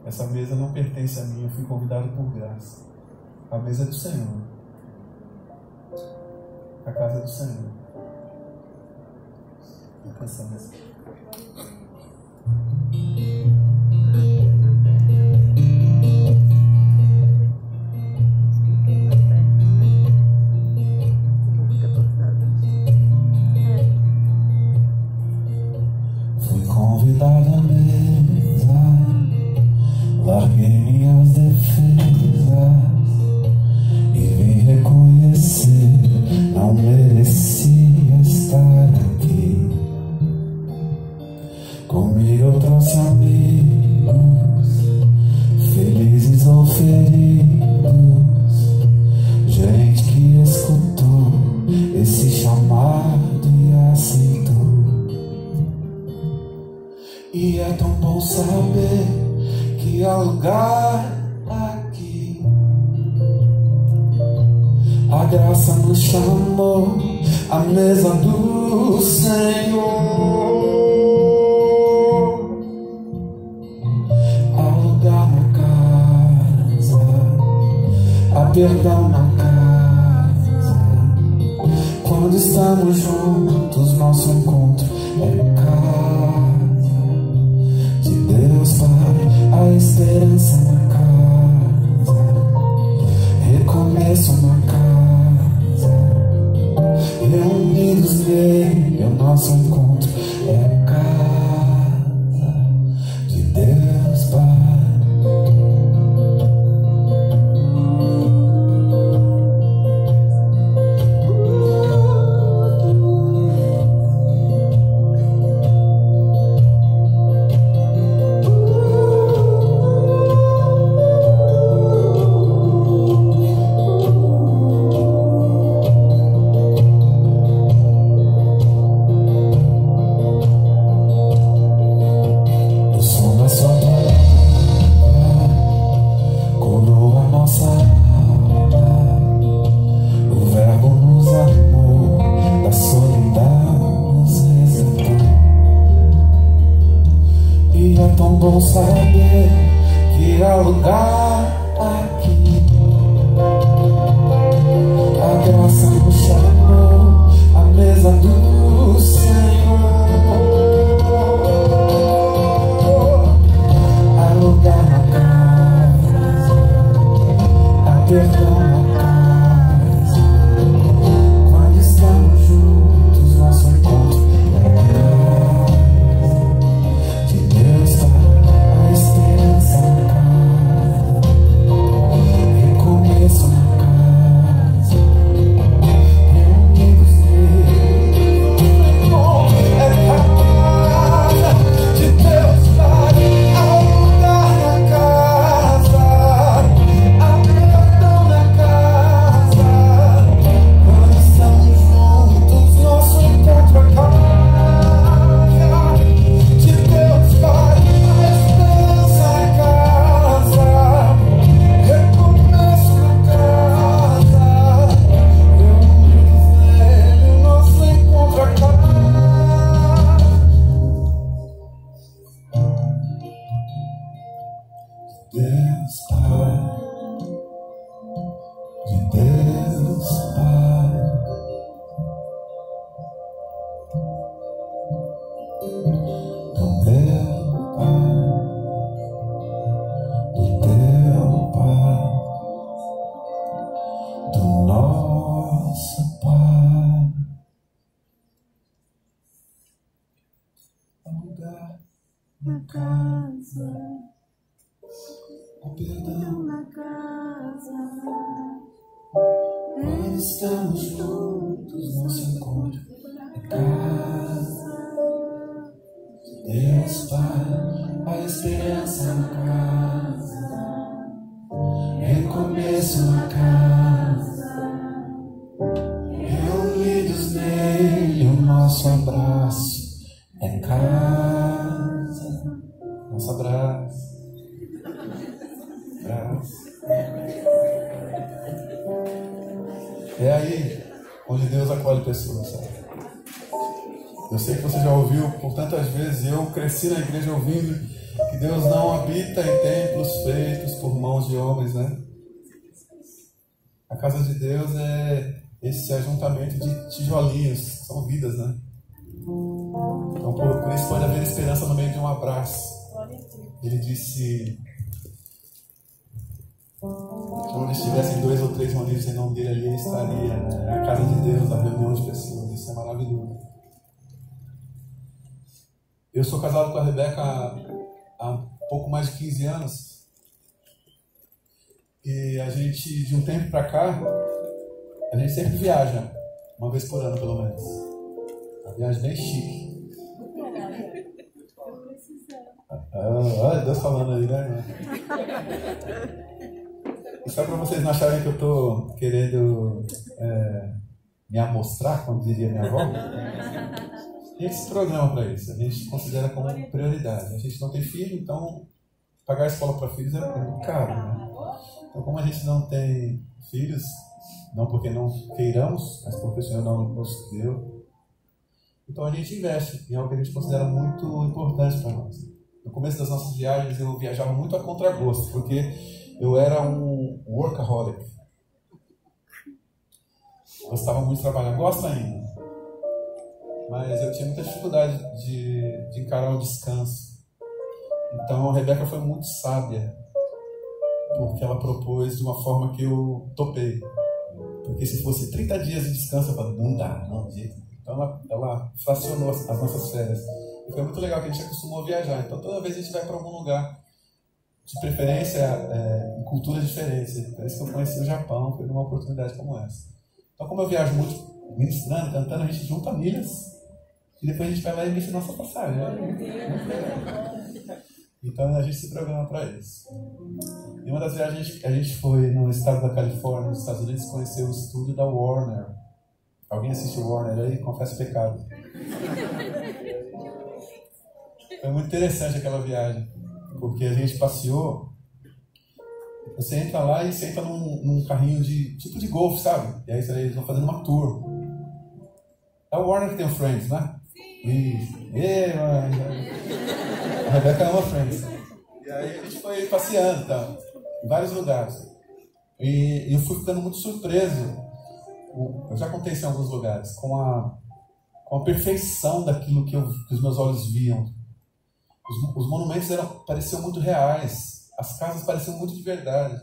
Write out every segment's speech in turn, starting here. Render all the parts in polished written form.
Essa mesa não pertence a mim, eu fui convidado por graça. A mesa é do Senhor. A casa é do Senhor. Vou pensar nisso. Fui convidado à mesa, larguei minhas defesas e vim reconhecer, não merecia estar aqui. Comigo eu trouxe amigos, felizes ou feridos, gente que escutou esse chamado e aceitou. E é tão bom saber que há lugar aqui. A graça nos chamou à mesa do Senhor. Há lugar na casa, há perdão na casa. Quando estamos juntos, nosso encontro é casa. Deus Pai, a esperança na casa, recomeço na casa, reunidos nele, o nosso encontro é casa de Deus Pai. Bom saber que há lugar aqui. A graça nos chamou à mesa do Senhor. Há lugar na casa, há perdão na casa. Quando estamos juntos, nosso encontro é casa de Deus Pai. Deus Pai, de Deus Pai, do meu Pai, do teu Pai, do nosso Pai. Há lugar na casa, há perdão na casa. Quando estamos juntos, nosso encontro é casa de Deus Pai, a esperança na casa, recomeço na casa, reunidos nele, o nosso abraço é casa. Nosso abraço. É aí onde Deus acolhe pessoas, sabe? Eu sei que você já ouviu por tantas vezes, e eu cresci na igreja ouvindo que Deus não habita em templos feitos por mãos de homens, né? A casa de Deus é esse ajuntamento de tijolinhos, são vidas, né? Então, por isso pode haver esperança no meio de um abraço. Ele disse: onde estivessem 2 ou 3 reunidos em nome dele, ali ele estaria, né? É a casa de Deus, a reunião de pessoas. Isso é maravilhoso. Eu sou casado com a Rebeca há pouco mais de 15 anos. E a gente, de um tempo pra cá, a gente sempre viaja, uma vez por ano pelo menos. Uma viagem bem chique. Olha Deus falando aí, né? E só para vocês não acharem que eu estou querendo me amostrar, como diria minha avó, a gente se programa para isso, a gente considera como prioridade. A gente não tem filho, então pagar a escola para filhos é muito caro, né? Então, como a gente não tem filhos, não porque não queiramos, mas porque o Senhor não nos deu, então a gente investe em algo que a gente considera muito importante para nós. No começo das nossas viagens eu viajava muito a contragosto, porque eu era um workaholic. Gostava muito de trabalhar, gosto ainda. Mas eu tinha muita dificuldade de encarar o descanso. Então a Rebeca foi muito sábia, porque ela propôs de uma forma que eu topei. Porque se fosse 30 dias de descanso, eu falei, não dá, não, de jeito nenhum. Então ela fracionou as nossas férias. E foi muito legal que a gente acostumou a viajar. Então toda vez a gente vai para algum lugar, de preferência em culturas diferentes. Por isso que eu conheci o Japão, foi numa oportunidade como essa. Então como eu viajo muito ministrando, cantando, a gente junta milhas e depois a gente vai lá e emite nossa passagem. Então a gente se programa para isso. Em uma das viagens a gente foi no estado da Califórnia, nos Estados Unidos, conhecer o estúdio da Warner. Alguém assistiu Warner aí? Confessa o pecado. Foi muito interessante aquela viagem, porque a gente passeou. Você entra lá e senta num carrinho de tipo de golfe, sabe? E aí eles vão fazendo uma tour. É o Warner que tem o Friends, né? Isso. A Rebeca ama Friends. E aí a gente foi passeando, tá? Em vários lugares. E eu fui ficando muito surpreso. Eu já contei isso em alguns lugares, com a perfeição daquilo que os meus olhos viam. Os monumentos pareciam muito reais, as casas pareciam muito de verdade.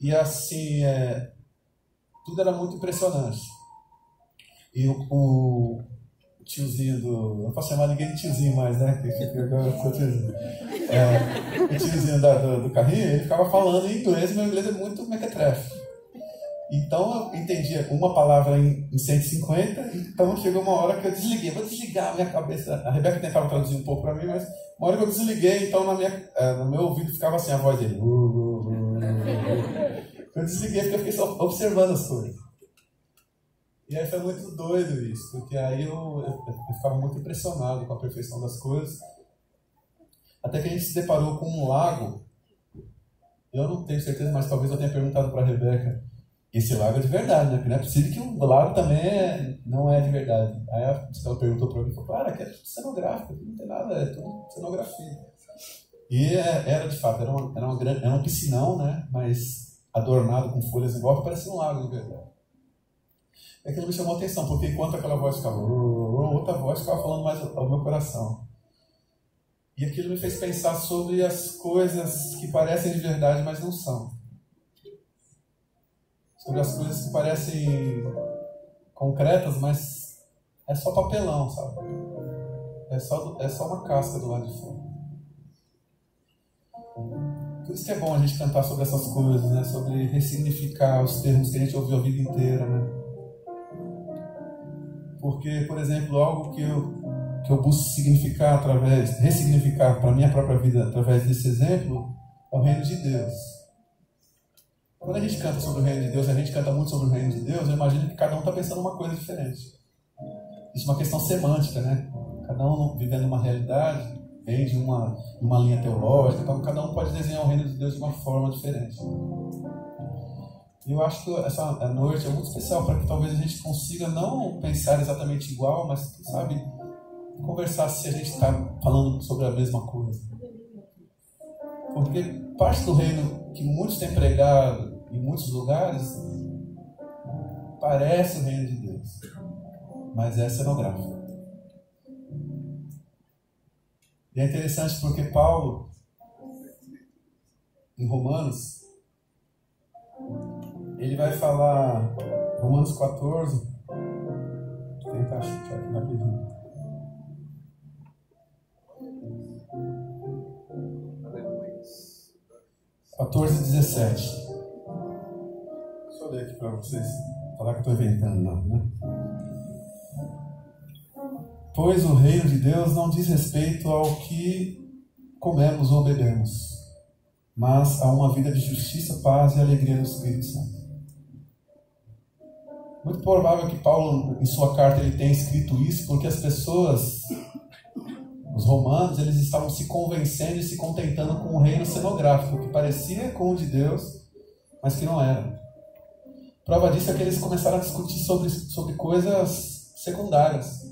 E assim, tudo era muito impressionante. E o tiozinho não posso chamar ninguém de tiozinho mais, né? O tiozinho do carrinho, ele ficava falando em inglês, e meu inglês é muito mequetrefe. Então eu entendia uma palavra em 150, então chegou uma hora que eu desliguei. Vou desligar a minha cabeça. A Rebeca tentava traduzir um pouco para mim, mas uma hora que eu desliguei, então no meu ouvido ficava assim a voz dele. Eu desliguei porque eu fiquei só observando as coisas. E aí foi muito doido isso, porque aí eu ficava muito impressionado com a perfeição das coisas. Até que a gente se deparou com um lago. Eu não tenho certeza, mas talvez eu tenha perguntado para a Rebeca. Esse lago é de verdade, né? Porque não é possível que o lago também não é de verdade. Aí ela perguntou para mim, falou, claro, aqui é tudo cenográfico, não tem nada, é tudo cenografia. E era de fato, era um piscinão, né? Mas adornado com folhas em volta, parecia um lago de verdade. Aquilo me chamou a atenção, porque enquanto aquela voz ficava, outra voz ficava falando mais ao meu coração. E aquilo me fez pensar sobre as coisas que parecem de verdade, mas não são. Sobre as coisas que parecem concretas, mas é só papelão, sabe? É só uma casca do lado de fora. Por isso que é bom a gente cantar sobre essas coisas, né? Sobre ressignificar os termos que a gente ouviu a vida inteira, né? Porque, por exemplo, algo que eu busco ressignificar para a minha própria vida através desse exemplo é o reino de Deus. Quando a gente canta sobre o reino de Deus, a gente canta muito sobre o reino de Deus, eu imagino que cada um está pensando uma coisa diferente. Isso é uma questão semântica, né? Cada um vivendo uma realidade, vem de uma linha teológica, então cada um pode desenhar o reino de Deus de uma forma diferente. E eu acho que essa noite é muito especial para que talvez a gente consiga não pensar exatamente igual, mas, quem sabe, conversar se a gente está falando sobre a mesma coisa. Porque parte do reino que muitos têm pregado em muitos lugares parece o reino de Deus, mas é cenográfico. E é interessante porque Paulo, em Romanos, ele vai falar, Romanos 14, vou tentar achar aqui rapidinho. (14, 17). Deixa eu ler aqui para vocês. Falar que eu estou inventando, não, né? Pois o reino de Deus não diz respeito ao que comemos ou bebemos, mas a uma vida de justiça, paz e alegria no Espírito Santo. Muito provável que Paulo, em sua carta, ele tenha escrito isso porque as pessoas, os romanos, eles estavam se convencendo e se contentando com o reino cenográfico, que parecia com o de Deus, mas que não era. Prova disso é que eles começaram a discutir sobre coisas secundárias.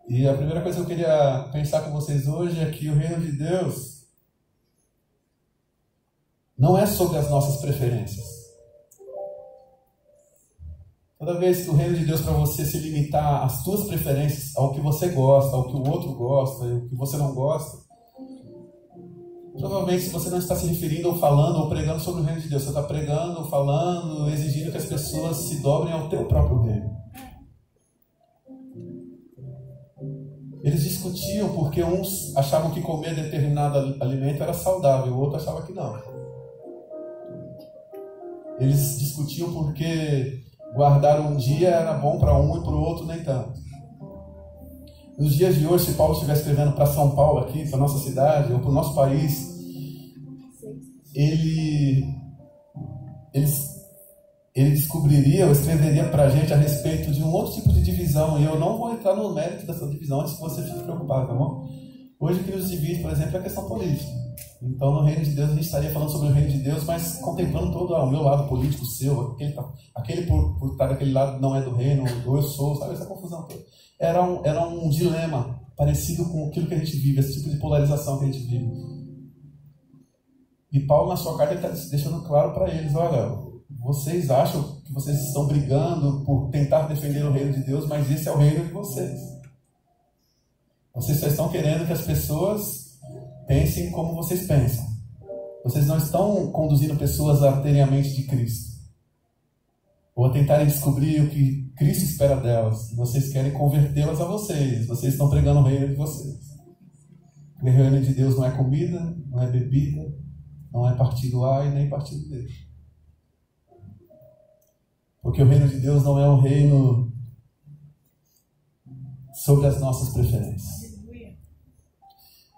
E a primeira coisa que eu queria pensar com vocês hoje é que o reino de Deus não é sobre as nossas preferências. Toda vez que o reino de Deus, para você se limitar às suas preferências, ao que você gosta, ao que o outro gosta, ao que você não gosta, provavelmente você não está se referindo ou falando ou pregando sobre o reino de Deus. Você está pregando, falando, exigindo que as pessoas se dobrem ao teu próprio reino. Eles discutiam porque uns achavam que comer determinado alimento era saudável, o outro achava que não. Eles discutiam porque guardar um dia era bom para um e para o outro nem tanto. Nos dias de hoje, se Paulo estiver escrevendo para São Paulo aqui, para a nossa cidade, ou para o nosso país, ele descobriria ou escreveria para a gente a respeito de um outro tipo de divisão. E eu não vou entrar no mérito dessa divisão antes que você fique preocupado, tá bom? Hoje o que nos divide, por exemplo, é a questão política. Então, no reino de Deus, a gente estaria falando sobre o reino de Deus, mas contemplando todo o meu lado político, o seu, aquele por estar daquele lado não é do reino, ou eu sou, sabe? Essa confusão toda. Era um dilema parecido com aquilo que a gente vive, esse tipo de polarização que a gente vive. E Paulo, na sua carta, ele está deixando claro para eles, olha, vocês acham que vocês estão brigando por tentar defender o reino de Deus, mas esse é o reino de vocês. Vocês só estão querendo que as pessoas pensem como vocês pensam. Vocês não estão conduzindo pessoas a terem a mente de Cristo, ou a tentarem descobrir o que Cristo espera delas. Vocês querem convertê-las a vocês. Vocês estão pregando o reino de vocês. O reino de Deus não é comida, não é bebida, não é partido A e nem partido B. Porque o reino de Deus não é um reino sobre as nossas preferências.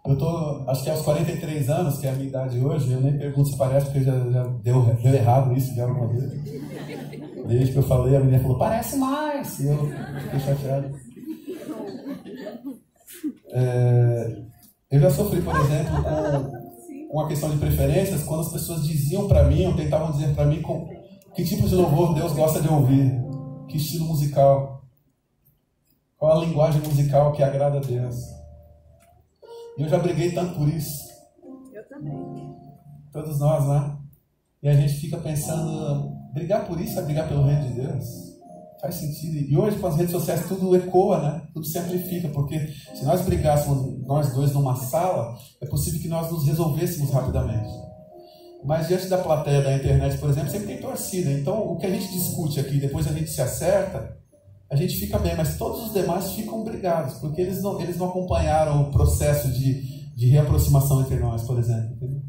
Eu estou, acho que aos 43 anos, que é a minha idade hoje, eu nem pergunto se parece, porque já deu errado isso de alguma vez. Desde que eu falei, a menina falou, parece mais, e eu fiquei chateado. Eu já sofri, por exemplo, com a questão de preferências, quando as pessoas diziam para mim, ou tentavam dizer para mim, que tipo de louvor Deus gosta de ouvir, que estilo musical, qual a linguagem musical que agrada a Deus. E eu já briguei tanto por isso. Eu também. Todos nós, né? E a gente fica pensando, brigar por isso é brigar pelo reino de Deus? Faz sentido. E hoje com as redes sociais tudo ecoa, né? Tudo se amplifica, porque se nós brigássemos nós dois numa sala, é possível que nós nos resolvêssemos rapidamente. Mas diante da plateia da internet, por exemplo, sempre tem torcida. Então o que a gente discute aqui, depois a gente se acerta, a gente fica bem, mas todos os demais ficam brigados, porque eles não acompanharam o processo de reaproximação entre nós, por exemplo. Entendeu?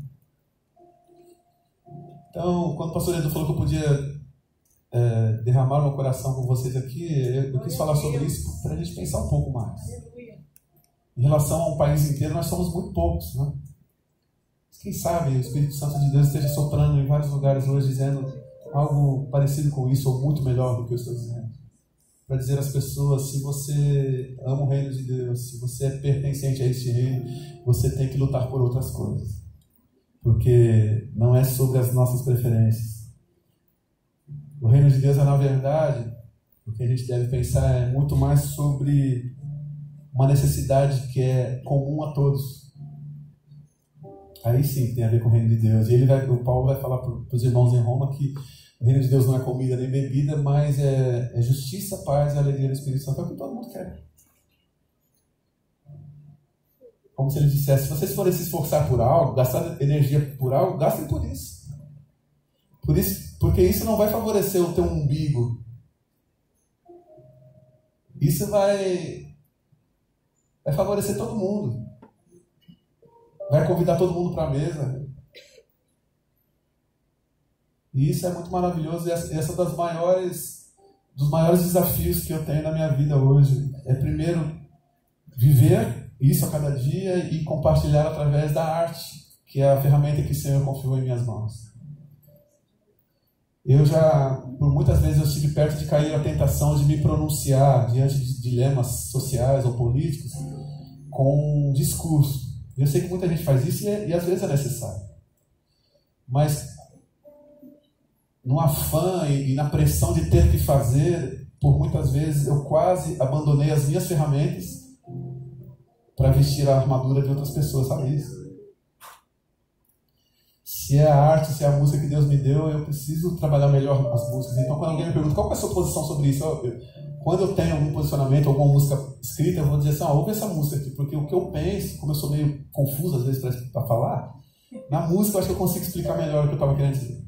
Então, quando o pastor Edu falou que eu podia derramar meu coração com vocês aqui, eu quis falar sobre isso para a gente pensar um pouco mais. Em relação ao país inteiro, nós somos muito poucos, né? Quem sabe o Espírito Santo de Deus esteja soprando em vários lugares hoje, dizendo algo parecido com isso, ou muito melhor do que eu estou dizendo. Para dizer às pessoas, se você ama o reino de Deus, se você é pertencente a este reino, você tem que lutar por outras coisas. Porque não é sobre as nossas preferências. O reino de Deus é, na verdade, o que a gente deve pensar é muito mais sobre uma necessidade que é comum a todos. Aí sim tem a ver com o reino de Deus. E o Paulo vai falar para os irmãos em Roma que o reino de Deus não é comida nem bebida, mas é justiça, paz e alegria do Espírito Santo. É o que todo mundo quer. Como se ele dissesse, se vocês forem se esforçar por algo, gastar energia por algo, gastem por isso. Porque isso não vai favorecer o teu umbigo. Isso vai favorecer todo mundo. Vai convidar todo mundo para a mesa. E isso é muito maravilhoso. E essa é dos maiores desafios que eu tenho na minha vida hoje. É primeiro viver isso a cada dia e compartilhar através da arte, que é a ferramenta que o Senhor confiou em minhas mãos. Por muitas vezes eu estive perto de cair na tentação de me pronunciar diante de dilemas sociais ou políticos com um discurso. Eu sei que muita gente faz isso e às vezes é necessário. Mas no afã e na pressão de ter que fazer, por muitas vezes eu quase abandonei as minhas ferramentas para vestir a armadura de outras pessoas, sabe isso? Se é a arte, se é a música que Deus me deu, eu preciso trabalhar melhor as músicas. Então, quando alguém me pergunta qual é a sua posição sobre isso, quando eu tenho algum posicionamento, alguma música escrita, eu vou dizer assim, ouve essa música aqui, porque o que eu penso, como eu sou meio confuso às vezes para falar, na música eu acho que eu consigo explicar melhor o que eu estava querendo dizer.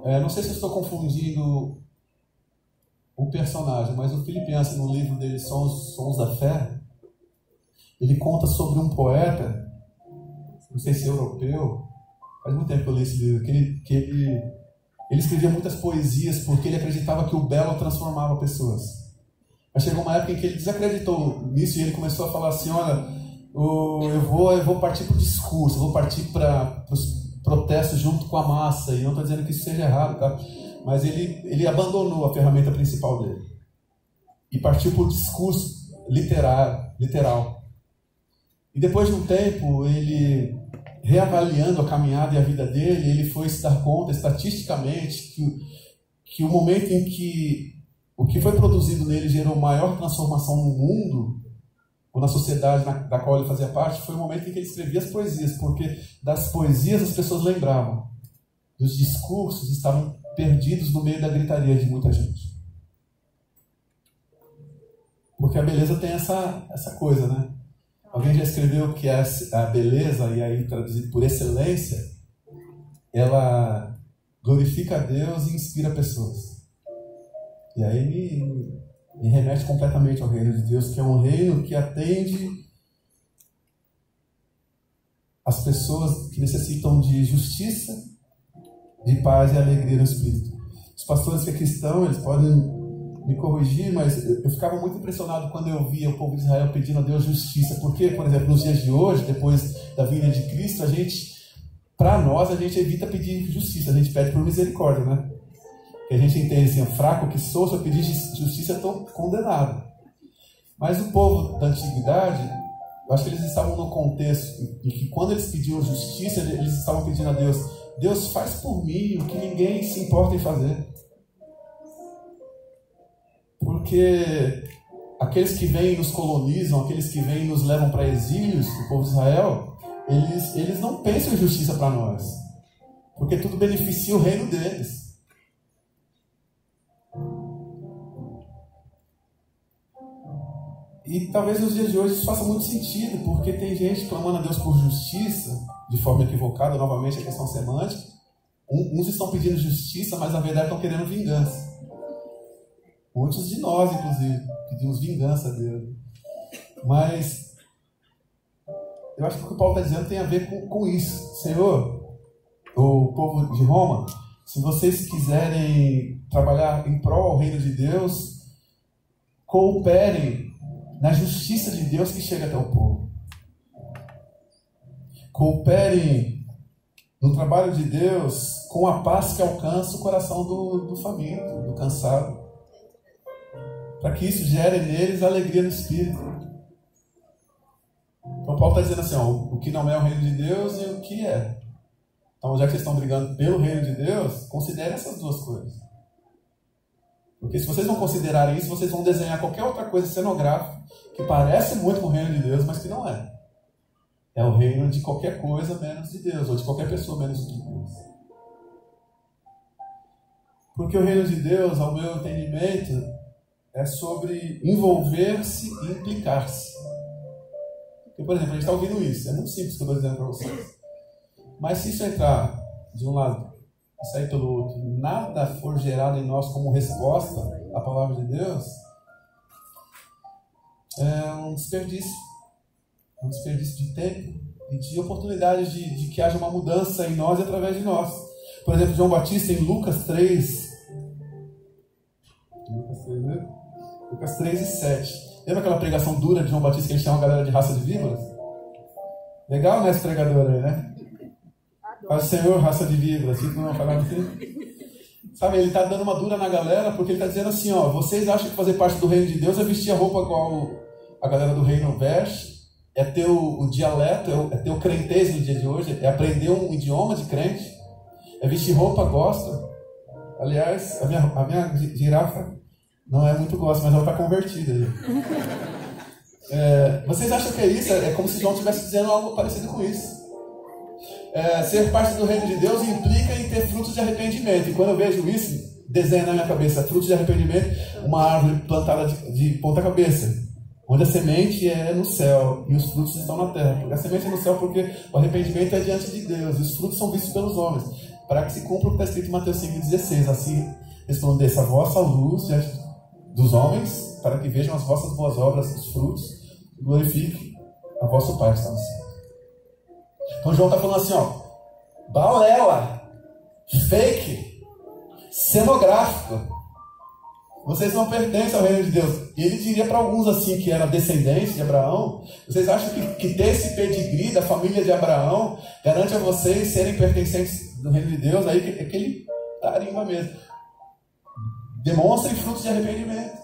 Não sei se eu estou confundindo o personagem, mas o Philip Yancey, no livro dele, Sons da Fé, ele conta sobre um poeta, não sei se é europeu, faz muito tempo que eu li esse livro, que ele escrevia muitas poesias porque ele acreditava que o belo transformava pessoas. Mas chegou uma época em que ele desacreditou nisso e ele começou a falar assim, olha, eu vou partir para o discurso, eu vou partir para os protestos junto com a massa, e não estou dizendo que isso seja errado, tá? Mas ele abandonou a ferramenta principal dele e partiu para o discurso literal. E depois de um tempo, ele, reavaliando a caminhada e a vida dele, ele foi se dar conta, estatisticamente, que o momento em que o que foi produzido nele gerou maior transformação no mundo, ou na sociedade da qual ele fazia parte, foi o momento em que ele escrevia as poesias, porque das poesias as pessoas lembravam, dos discursos estavam perdidos no meio da gritaria de muita gente. Porque a beleza tem essa coisa, né? Alguém já escreveu que a beleza, e aí traduzido por excelência, ela glorifica a Deus e inspira pessoas. E aí me remete completamente ao reino de Deus, que é um reino que atende as pessoas que necessitam de justiça, de paz e alegria no Espírito. Os pastores que é cristão, eles podem me corrigir, mas eu ficava muito impressionado quando eu via o povo de Israel pedindo a Deus justiça, porque, por exemplo, nos dias de hoje, depois da vinda de Cristo, a gente evita pedir justiça, a gente pede por misericórdia, né? Que a gente entende assim, fraco que sou, se eu pedir justiça, eu estou condenado. Mas o povo da antiguidade, eu acho que eles estavam no contexto em que quando eles pediam justiça, eles estavam pedindo a Deus, Deus faz por mim o que ninguém se importa em fazer. Porque aqueles que vêm e nos colonizam, aqueles que vêm e nos levam para exílios, o povo de Israel, eles não pensam em justiça para nós. Porque tudo beneficia o reino deles. E talvez nos dias de hoje isso faça muito sentido, porque tem gente clamando a Deus por justiça, de forma equivocada, novamente a questão semântica. Uns estão pedindo justiça, mas na verdade estão querendo vingança. Muitos de nós, inclusive, pedimos vingança a Deus. Mas eu acho que o que o Paulo está dizendo tem a ver com isso. Senhor, o povo de Roma, se vocês quiserem trabalhar em prol ao reino de Deus, cooperem na justiça de Deus que chega até o povo. Cooperem no trabalho de Deus com a paz que alcança o coração do faminto, do cansado. Para que isso gere neles alegria no Espírito. Então Paulo está dizendo assim, o que não é o reino de Deus e o que é. Então já que vocês estão brigando pelo reino de Deus, considerem essas duas coisas. Porque se vocês não considerarem isso, vocês vão desenhar qualquer outra coisa cenográfica que parece muito com o reino de Deus, mas que não é. É o reino de qualquer coisa menos de Deus, ou de qualquer pessoa menos de Deus. Porque o reino de Deus, ao meu entendimento, é sobre envolver-se e implicar-se. Porque, por exemplo, a gente está ouvindo isso, é muito simples o que eu estou dizendo para vocês. Mas se isso entrar de um lado e sair pelo outro, nada for gerado em nós como resposta à palavra de Deus, é um desperdício. É um desperdício de tempo e de oportunidade de que haja uma mudança em nós e através de nós. Por exemplo, João Batista em Lucas 3, né? Lucas 3 e 7. Lembra aquela pregação dura de João Batista que ele chama a galera de raça de víboras? Legal, né, esse pregador aí, né? Faz o Senhor, raça de víboras. Fica uma palavra assim. Sabe, ele está dando uma dura na galera porque ele está dizendo assim, ó, vocês acham que fazer parte do reino de Deus é vestir a roupa igual a galera do reino veste? É ter o dialeto, é ter o crentez no dia de hoje, é aprender um idioma de crente, é vestir roupa gospel. Aliás, a minha girafa não é muito gospel, mas ela está convertida. Vocês acham que é isso? É como se João estivesse dizendo algo parecido com isso. Ser parte do reino de Deus implica em ter frutos de arrependimento. E quando eu vejo isso, desenha na minha cabeça frutos de arrependimento, uma árvore plantada de ponta cabeça, onde a semente é no céu e os frutos estão na terra. Porque a semente é no céu porque o arrependimento é diante de Deus e os frutos são vistos pelos homens, para que se cumpra o que está escrito em Mateus 5,16. Assim resplandeça a vossa luz diante dos homens, para que vejam as vossas boas obras, os frutos, e glorifique a vosso Pai que está no céu. Então João está falando assim, ó, balela, fake, cenográfico. Vocês não pertencem ao reino de Deus. E ele diria para alguns assim que era descendente de Abraão, vocês acham que ter esse pedigree da família de Abraão garante a vocês serem pertencentes do reino de Deus? Aí é que ele tarimba mesmo. Demonstrem frutos de arrependimento.